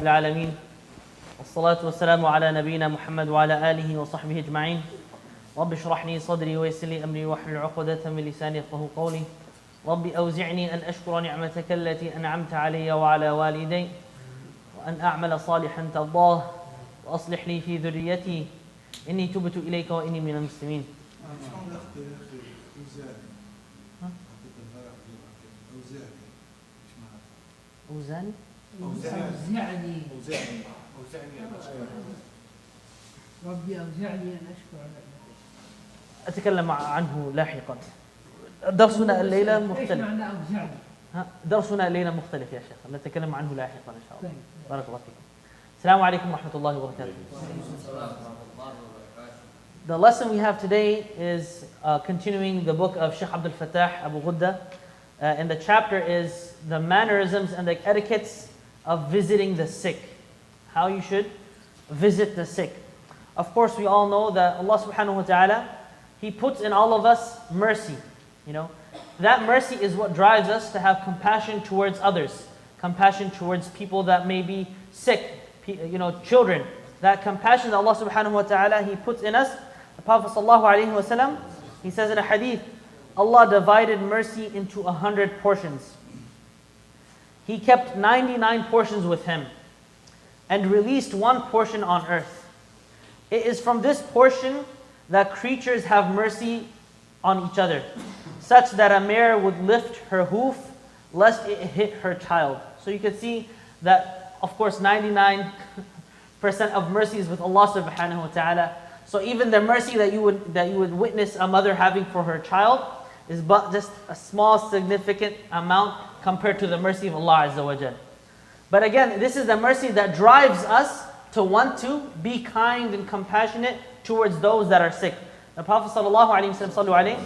العالمين والصلاة والسلام على نبينا محمد وعلى آله وصحبه أجمعين رب اشرح لي صدري ويسر لي أمري واحلل عقدة من لساني يفقهوا قولي رب أوزعني أن أشكر نعمتك التي أنعمت علي وعلى والدي وأن أعمل صالحا ترضاه وأصلح لي في ذريتي إني تبت إليك وإني من المسلمين. أوزاني؟ أوزعني ربي أوزعني أن أشكر نعمتك. أتكلم عنه لاحقا. درسنا الليلة مختلف. إيش معنى أوزعني؟ درسنا الليلة مختلف يا شيخ، نتكلم عنه لاحقا إن شاء الله. بارك الله فيكم. السلام عليكم ورحمة الله وبركاته. The lesson we have today is continuing the book of Sheikh Abdul Fattah Abu Ghudda, and the chapter is the mannerisms and the etiquettes of visiting the sick. How you should visit the sick. Of course, we all know that Allah subhanahu wa ta'ala, He puts in all of us mercy. You know, that mercy is what drives us to have compassion towards others, compassion towards people that may be sick, you know, children. That compassion that Allah subhanahu wa ta'ala, He puts in us. The Prophet sallallahu alayhi wa sallam, he says in a hadith, Allah divided mercy into 100 portions. He kept 99 portions with Him and released one portion on earth. It is from this portion that creatures have mercy on each other, such that a mare would lift her hoof lest it hit her child. So you can see that, of course, 99% of mercy is with Allah subhanahu wa ta'ala. So even the mercy that you would witness a mother having for her child is but just a small significant amount compared to the mercy of Allah Azza wa Jal. But again, this is the mercy that drives us to want to be kind and compassionate towards those that are sick. The Prophet sallallahu alaihi wasallam,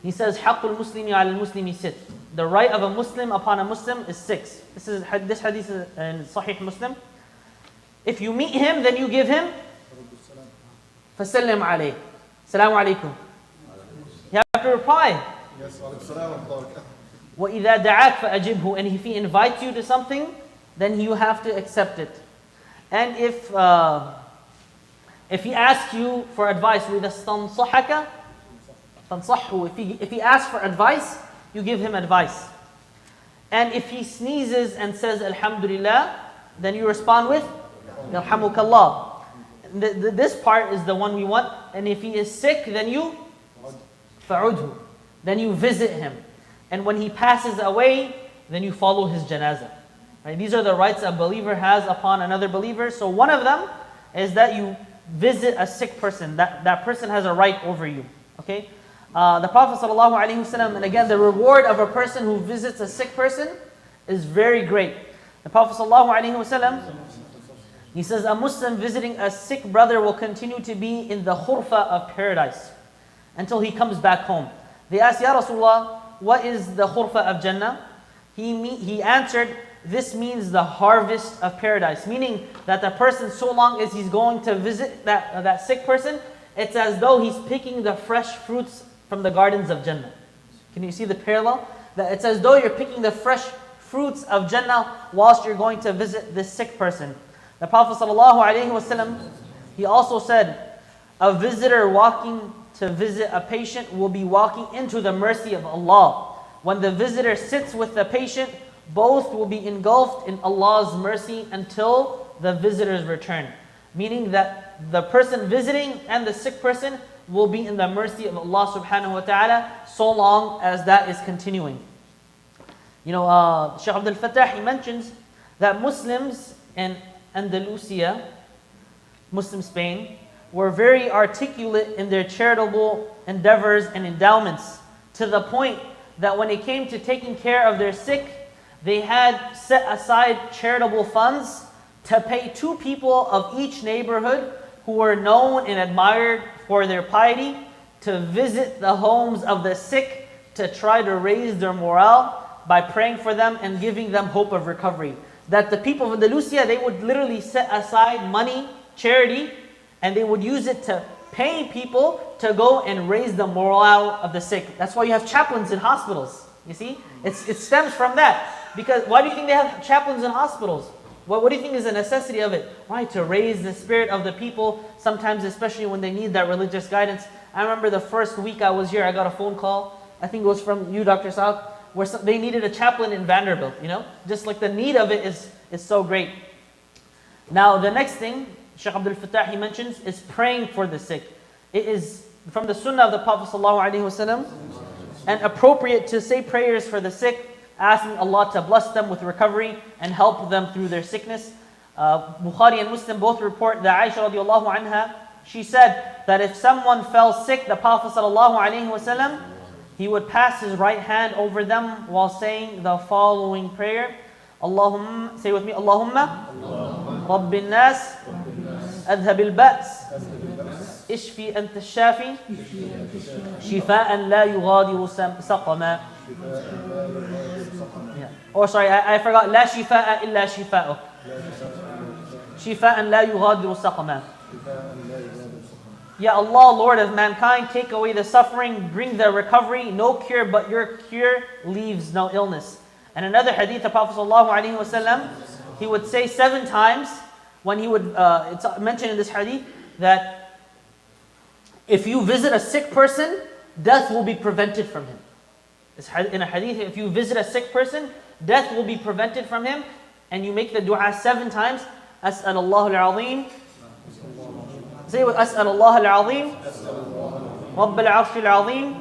he says, حَقُّ الْمُسْلِمِ عَلَى الْمُسْلِمِ سِتْ. The right of a Muslim upon a Muslim is 6. This hadith is in Sahih Muslim. If you meet him, then you give him فَسَلِّمْ عَلَيْهِ. Assalamu alaikum. You have to reply. وَإِذَا دَعَاكَ فَأَجِبْهُ. And if he invites you to something, then you have to accept it. And if he asks you for advice, وَإِذَا اسْتَنصَحَكَ فَانصَحْهُ. If he asks for advice, you give him advice. And if he sneezes and says Alhamdulillah, then you respond with Yarhamukallah. This part is the one we want. And if he is sick, then you fa'udhu. Then you visit him. And when he passes away, then you follow his janazah. Right? These are the rights a believer has upon another believer. So one of them is that you visit a sick person. That person has a right over you. Okay? The Prophet ﷺ, and again, the reward of a person who visits a sick person is very great. The Prophet ﷺ, he says, a Muslim visiting a sick brother will continue to be in the khurfa of paradise until he comes back home. They asked, Ya Rasulullah, what is the khurfa of Jannah? He answered, this means the harvest of paradise. Meaning that the person, so long as he's going to visit that sick person, it's as though he's picking the fresh fruits from the gardens of Jannah. Can you see the parallel? That it's as though you're picking the fresh fruits of Jannah whilst you're going to visit this sick person. The Prophet ﷺ, he also said, a visitor walking to visit a patient will be walking into the mercy of Allah. When the visitor sits with the patient, both will be engulfed in Allah's mercy until the visitor's return. Meaning that the person visiting and the sick person will be in the mercy of Allah subhanahu wa ta'ala so long as that is continuing. You know, Sheikh Abdul Fattah, he mentions that Muslims in Andalusia, Muslim Spain, were very articulate in their charitable endeavors and endowments, to the point that when it came to taking care of their sick, they had set aside charitable funds to pay 2 people of each neighborhood who were known and admired for their piety to visit the homes of the sick to try to raise their morale by praying for them and giving them hope of recovery. That the people of Andalusia, they would literally set aside money, charity, and they would use it to pay people to go and raise the morale of the sick. That's why you have chaplains in hospitals. You see? It stems from that. Because why do you think they have chaplains in hospitals? What do you think is the necessity of it? Why? To raise the spirit of the people, sometimes especially when they need that religious guidance. I remember the first week I was here, I got a phone call, I think it was from you, Dr. Saad, where they needed a chaplain in Vanderbilt, Just like the need of it is so great. Now the next thing, Shaykh Abdul Fattah, he mentions, is praying for the sick. It is from the sunnah of the Prophet ﷺ and appropriate to say prayers for the sick, asking Allah to bless them with recovery and help them through their sickness. Bukhari and Muslim both report that Aisha radiallahu anha, she said that if someone fell sick, the Prophet ﷺ, he would pass his right hand over them while saying the following prayer. Allahumma, say with me, Allahumma Rabbin Nas Adhab al-Ba's Ishfi anta shafi Shifa'an la yughadiru saqama. Oh, sorry, I forgot. La shifa'a illa shifa'uk. Shifa'an la yughadiru saqama. Ya Allah, Lord of mankind, take away the suffering, bring the recovery. No cure but your cure leaves no illness. And another hadith, the Prophet ﷺ, he would say 7 times when he would, it's mentioned in this hadith, that if you visit a sick person, death will be prevented from him. In a hadith, if you visit a sick person, death will be prevented from him. And you make the dua 7 times. As'alullah al-azim. Say it with As'alullah al-azim. Rabb al-arsh al-azim.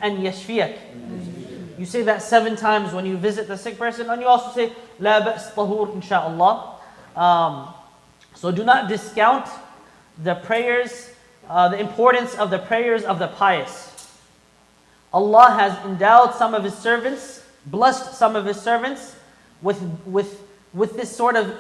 And yashfiyak. You say that 7 times when you visit the sick person. And you also say, La ba's tahur, insha'Allah. So do not discount the prayers, the importance of the prayers of the pious. Allah has endowed some of His servants, blessed some of His servants with this sort of,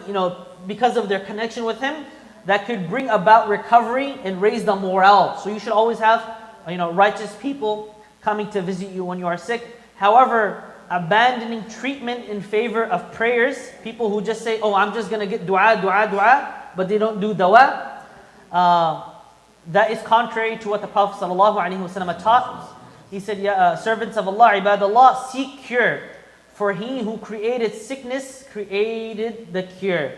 because of their connection with Him, that could bring about recovery and raise the morale. So you should always have, righteous people coming to visit you when you are sick. However, abandoning treatment in favor of prayers, people who just say, oh, I'm just going to get dua, but they don't do dawa, that is contrary to what the Prophet ﷺ taught. He said, servants of Allah, ibadallah, seek cure. For He who created sickness created the cure.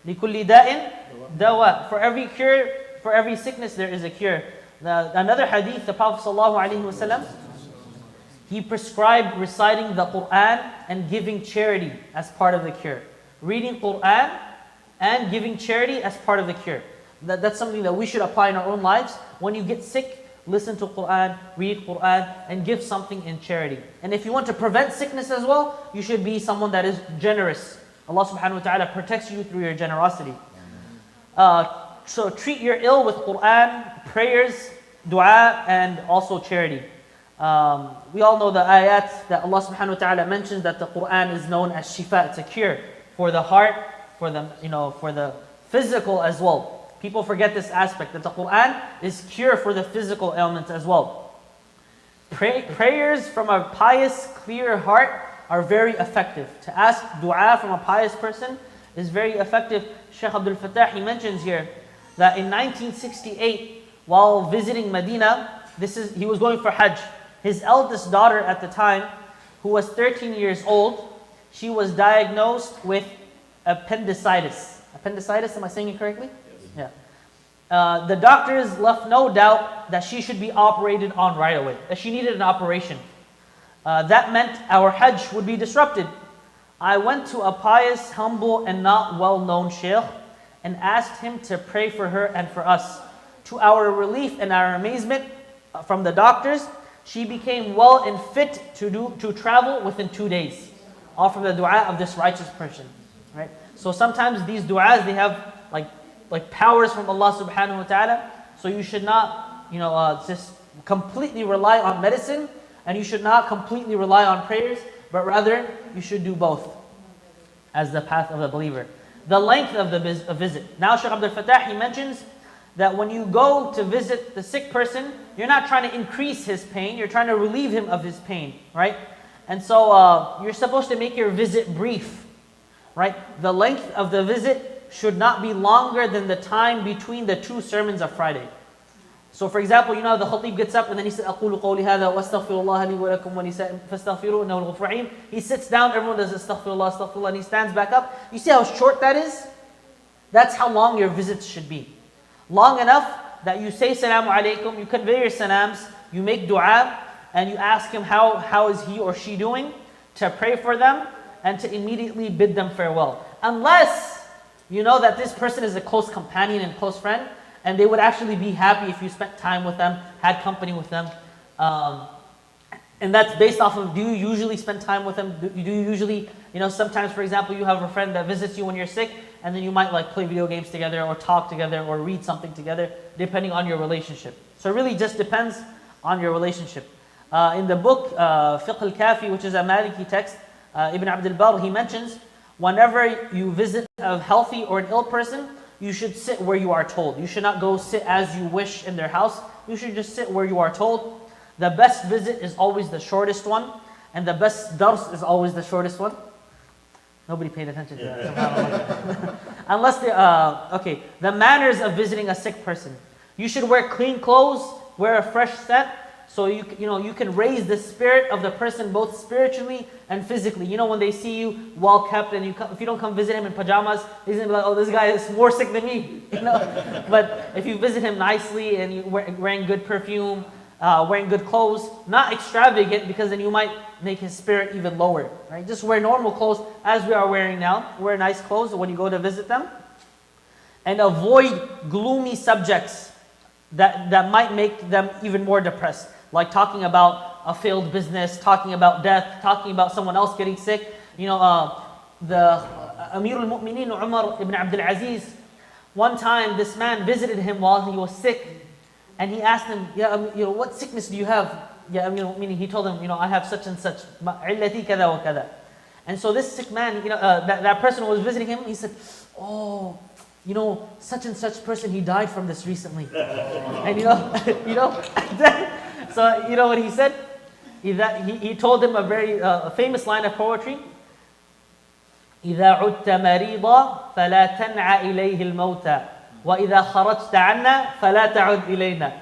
لِكُلِّ دَاءٍ dawa. For every cure, for every sickness, there is a cure. Another hadith, the Prophet ﷺ, he prescribed reciting the Quran and giving charity as part of the cure. Reading Quran and giving charity as part of the cure. That's something that we should apply in our own lives. When you get sick, listen to Quran, read Quran, and give something in charity. And if you want to prevent sickness as well, you should be someone that is generous. Allah subhanahu wa ta'ala protects you through your generosity. So treat your ill with Quran, prayers, dua, and also charity. We all know the ayat that Allah subhanahu wa ta'ala mentions that the Quran is known as shifa. It's a cure for the heart, for the physical as well. People forget this aspect, that the Quran is cure for the physical ailments as well. Prayers from a pious, clear heart are very effective. To ask dua from a pious person is very effective. Shaykh Abdul Fattah, he mentions here that in 1968, while visiting Medina, he was going for Hajj. His eldest daughter at the time, who was 13 years old, she was diagnosed with appendicitis. Appendicitis, am I saying it correctly? Yeah. The doctors left no doubt that she should be operated on right away, that she needed an operation. That meant our Hajj would be disrupted. I went to a pious, humble, and not well-known sheikh and asked him to pray for her and for us. To our relief and our amazement from the doctors, she became well and fit to travel within 2 days. All from the dua of this righteous person. Right? So sometimes these du'as, they have like powers from Allah subhanahu wa ta'ala. So you should not, just completely rely on medicine, and you should not completely rely on prayers, but rather you should do both as the path of the believer. The length of the visit. Now Shaykh Abdul Fattah, he mentions that when you go to visit the sick person, you're not trying to increase his pain, you're trying to relieve him of his pain, right? And so you're supposed to make your visit brief, right? The length of the visit should not be longer than the time between the 2 sermons of Friday. So for example, you know the khatib gets up and then he says, أقول قولي هذا وأستغفر الله لي ولكم ولسائر فاستغفروه إنه الغفور الرحيم. He sits down, everyone does astaghfirullah, astaghfirullah, and he stands back up. You see how short that is? That's how long your visits should be. Long enough that you say salamu alaykum, you convey your salams, you make dua, and you ask him how is he or she doing, to pray for them, and to immediately bid them farewell. Unless you know that this person is a close companion and close friend, and they would actually be happy if you spent time with them, had company with them. And that's based off of, do you usually spend time with them? Do you usually, sometimes, for example, you have a friend that visits you when you're sick, and then you might like play video games together, or talk together, or read something together, depending on your relationship. So it really just depends on your relationship. In the book, Fiqh al-Kafi, which is a Maliki text, Ibn Abdul Barr, he mentions, whenever you visit a healthy or an ill person, you should sit where you are told. You should not go sit as you wish in their house. You should just sit where you are told. The best visit is always the shortest one, and the best dars is always the shortest one. Nobody paid attention to that. Unless the manners of visiting a sick person. You should wear clean clothes, wear a fresh set, so you can raise the spirit of the person both spiritually and physically. When they see you well kept, and if you don't come visit him in pajamas, he's gonna be like, oh, this guy is more sick than me. But if you visit him nicely and you wearing good perfume, wearing good clothes, not extravagant, because then you might make his spirit even lower. Right? Just wear normal clothes as we are wearing now. Wear nice clothes when you go to visit them, and avoid gloomy subjects that might make them even more depressed. Like talking about a failed business, talking about death, talking about someone else getting sick. The Amir al-Mu'mineen Umar ibn Abdul Aziz, one time this man visited him while he was sick, and he asked him, what sickness do you have? Meaning he told him, I have such and such. عِلَّتِي كَذَا وَكَذَا. And so this sick man, that person who was visiting him, he said, oh, such and such person, he died from this recently. And so you know what he said? He told him a very famous line of poetry. إِذَا عُدْتَ مَرِيضًا فَلَا تَنْعَ إِلَيْهِ الْمَوْتَى وَإِذَا خَرَجْتَ عَنَّا فَلَا تَعُدْ إِلَيْنَا.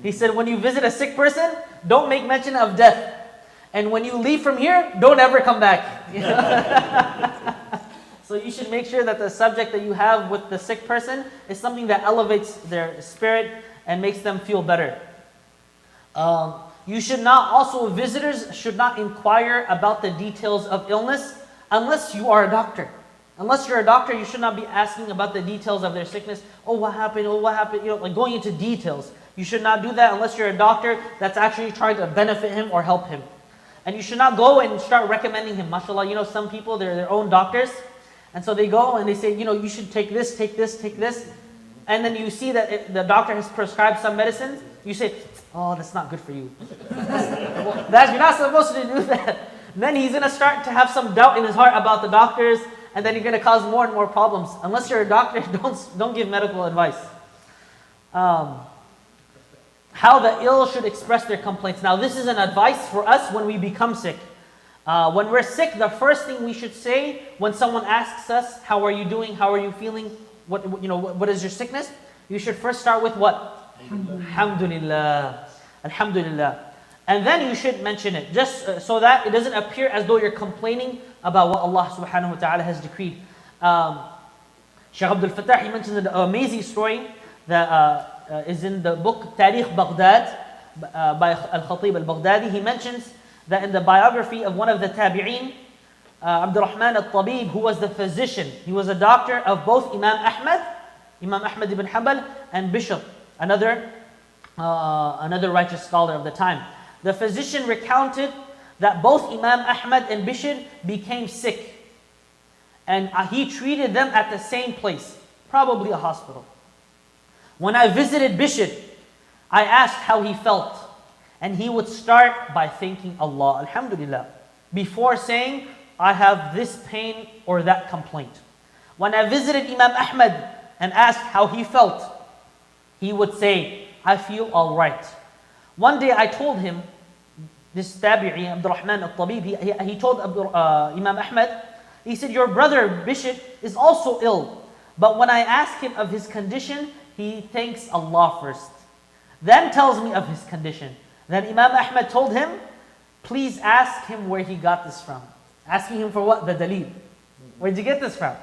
He said, when you visit a sick person, don't make mention of death. And when you leave from here, don't ever come back. So you should make sure that the subject that you have with the sick person is something that elevates their spirit and makes them feel better. Visitors should not inquire about the details of illness unless you are a doctor. Unless you're a doctor, you should not be asking about the details of their sickness. Oh, what happened? Oh, what happened? Like going into details. You should not do that unless you're a doctor that's actually trying to benefit him or help him. And you should not go and start recommending him. MashaAllah, some people, they're their own doctors. And so they go and they say, you should take this, take this, take this. And then you see that the doctor has prescribed some medicines. You say, oh, that's not good for you. You're not supposed to do that. Then he's going to start to have some doubt in his heart about the doctors. And then you're going to cause more and more problems. Unless you're a doctor, don't give medical advice. How the ill should express their complaints. Now this is an advice for us when we become sick. When we're sick, the first thing we should say when someone asks us, how are you doing? How are you feeling? What is your sickness? You should first start with what? Alhamdulillah. Alhamdulillah. And then you should mention it, just so that it doesn't appear as though you're complaining about what Allah subhanahu wa ta'ala has decreed. Shaykh Abdul Fattah, he mentions an amazing story that is in the book Tarikh Baghdad by Al-Khatib al-Baghdadi. He mentions that in the biography of one of the tabi'een, Abdurrahman al-Tabib, who was the physician, he was a doctor of both Imam Ahmad ibn Hanbal, and Bishop, another righteous scholar of the time. The physician recounted that both Imam Ahmad and Bishr became sick, and he treated them at the same place, probably a hospital. When I visited Bishr, I asked how he felt, and he would start by thanking Allah, Alhamdulillah, before saying, I have this pain or that complaint. When I visited Imam Ahmad and asked how he felt, he would say, I feel all right. One day I told him, this tabi'i, Abdurrahman al-Tabib, he told Imam Ahmad, he said, your brother Bishr is also ill, but when I ask him of his condition, he thanks Allah first. then tells me of his condition. Then Imam Ahmad told him, please ask him where he got this from. Asking him for what? The dalil. Where'd you get this from?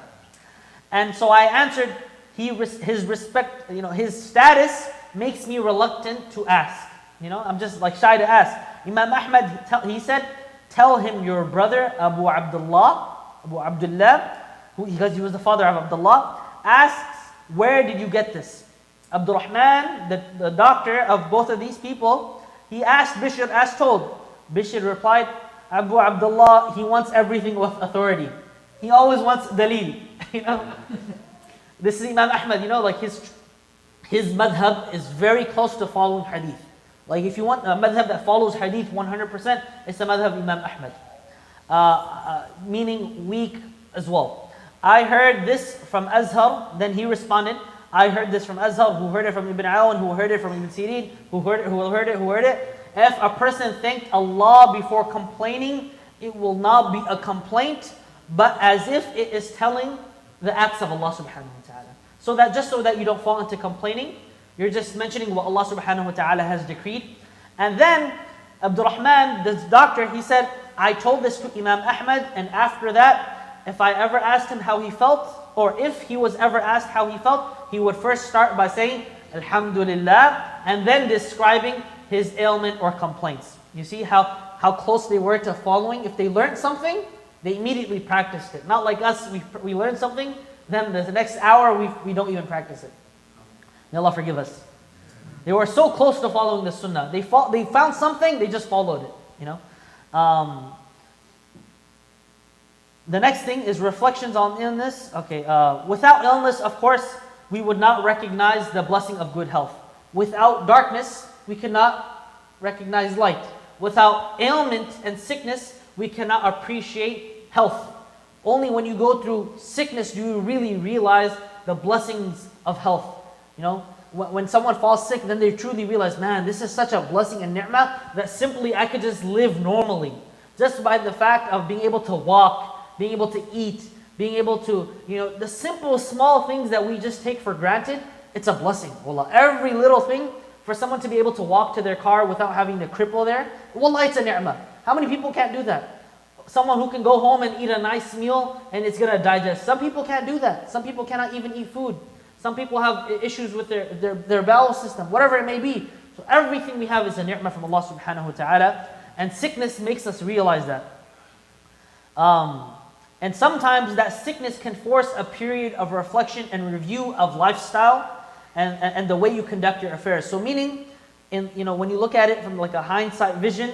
And so I answered, his respect, his status makes me reluctant to ask. I'm just like shy to ask. Imam Ahmad, he said, tell him your brother Abu Abdullah, because he was the father of Abdullah, asks, where did you get this? Abdul Rahman, the doctor of both of these people, he asked Bishr as told. Bishr replied, Abu Abdullah, he wants everything with authority. He always wants dalil. This is Imam Ahmad, like his madhab is very close to following hadith. Like if you want a madhab that follows hadith 100%, it's the madhab of Imam Ahmad. Meaning weak as well. I heard this from Azhar, then he responded, I heard this from Azhar, who heard it from Ibn Awan, who heard it from Ibn Sirin, who heard it. If a person thanked Allah before complaining, it will not be a complaint, but as if it is telling the acts of Allah subhanahu wa ta'ala. So that you don't fall into complaining, you're just mentioning what Allah subhanahu wa ta'ala has decreed. And then Abdul Rahman, this doctor, he said, I told this to Imam Ahmad, and after that, if I ever asked him how he felt, or if he was ever asked how he felt, he would first start by saying, Alhamdulillah, and then describing his ailment or complaints. You see how close they were to following. If they learned something, they immediately practiced it. Not like us, we learned something, then the next hour we don't even practice it. May Allah forgive us. They were so close to following the sunnah. They found something, they just followed it. The next thing is reflections on illness. Okay, without illness, of course, we would not recognize the blessing of good health. Without darkness, we cannot recognize light. Without ailment and sickness, we cannot appreciate health. Only when you go through sickness do you really realize the blessings of health. When someone falls sick, then they truly realize, man, this is such a blessing and ni'mah that simply I could just live normally. Just by the fact of being able to walk, being able to eat, being able to, the simple small things that we just take for granted, it's a blessing. Wallah, every little thing, for someone to be able to walk to their car without having to cripple there, wallah, it's a ni'mah. How many people can't do that? Someone who can go home and eat a nice meal and it's going to digest. Some people can't do that. Some people cannot even eat food. Some people have issues with their bowel system, whatever it may be. So everything we have is a ni'mah from Allah subhanahu wa ta'ala. And sickness makes us realize that. And sometimes that sickness can force a period of reflection and review of lifestyle and the way you conduct your affairs. So meaning, when you look at it from like a hindsight vision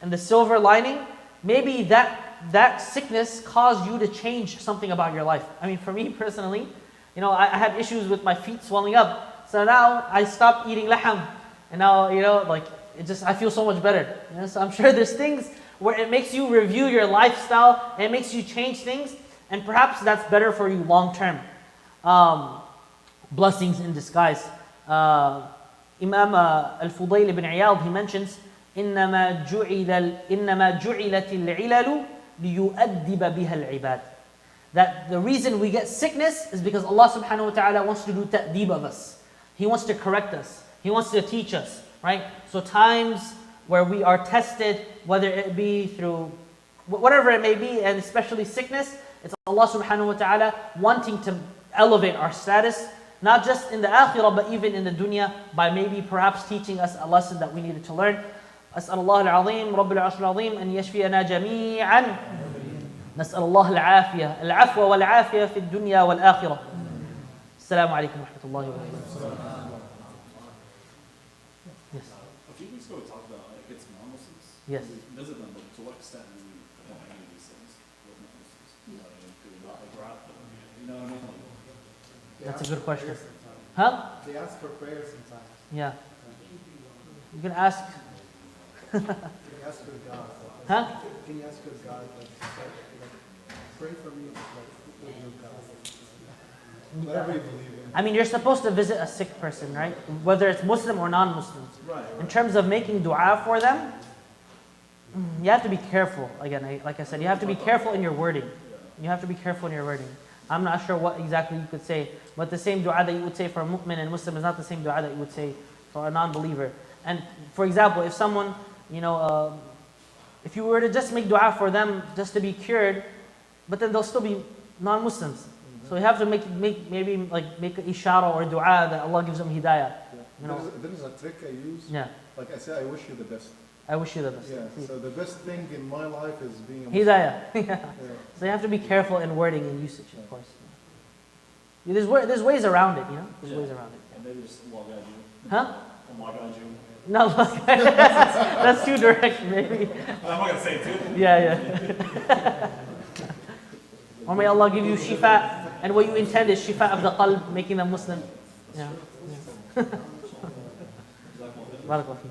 and the silver lining, maybe that sickness caused you to change something about your life. I mean, for me personally, I had issues with my feet swelling up. So now I stopped eating laham. And now, I feel so much better. So I'm sure there's things where it makes you review your lifestyle and it makes you change things. And perhaps that's better for you long term. Blessings in disguise. Imam Al-Fudayl ibn Iyad, he mentions, إنما جعلت العلل ليؤدب بها العباد. That the reason we get sickness is because Allah subhanahu wa ta'ala wants to do ta'deeb of us. He wants to correct us. He wants to teach us, right? So times where we are tested, whether it be through whatever it may be, and especially sickness, it's Allah subhanahu wa ta'ala wanting to elevate our status, not just in the akhirah, but even in the dunya, by maybe perhaps teaching us a lesson that we needed to learn. أسأل الله العظيم رب العرش العظيم أن يشفينا جميعا. نسأل الله العفو والعافية في الدنيا والآخرة. السلام عليكم ورحمة الله وبركاته. Yes. A few weeks ago we talked about it's non-Muslims. Yes. We visit them, but to what extent do we perform any of these things with non-Muslims? Do what I mean? That's a good question. Huh? They ask for prayers sometimes. Yeah. You can ask. Can you ask for God? Huh? Can you ask for God? Pray for me with your God. Whatever you believe in. I mean, you're supposed to visit a sick person, right? Whether it's Muslim or non-Muslim. Right. In terms of making dua for them, you have to be careful. Again, like I said, you have to be careful in your wording. You have to be careful in your wording. I'm not sure what exactly you could say, but the same dua that you would say for a mu'min and Muslim is not the same dua that you would say for a non-believer. And for example, if someone, if you were to just make dua for them just to be cured, but then they'll still be non-Muslims. So you have to make a ishara or dua that Allah gives them hidayah. There is a trick I use. Yeah. Like I say, I wish you the best. I wish you the best. Yeah. So the best thing in my life is being a Muslim. Hidayah. Yeah. So you have to be careful in wording and usage, of course. There's ways around it, There's ways around it. And maybe just Allah guide you. Huh? Allah guide you. No, look, that's too direct, maybe. I'm not going to say it too. Yeah. Or may Allah give you shifa, and what you intend is shifa of the qalb, making them Muslim. Yeah. Barakallahu feek.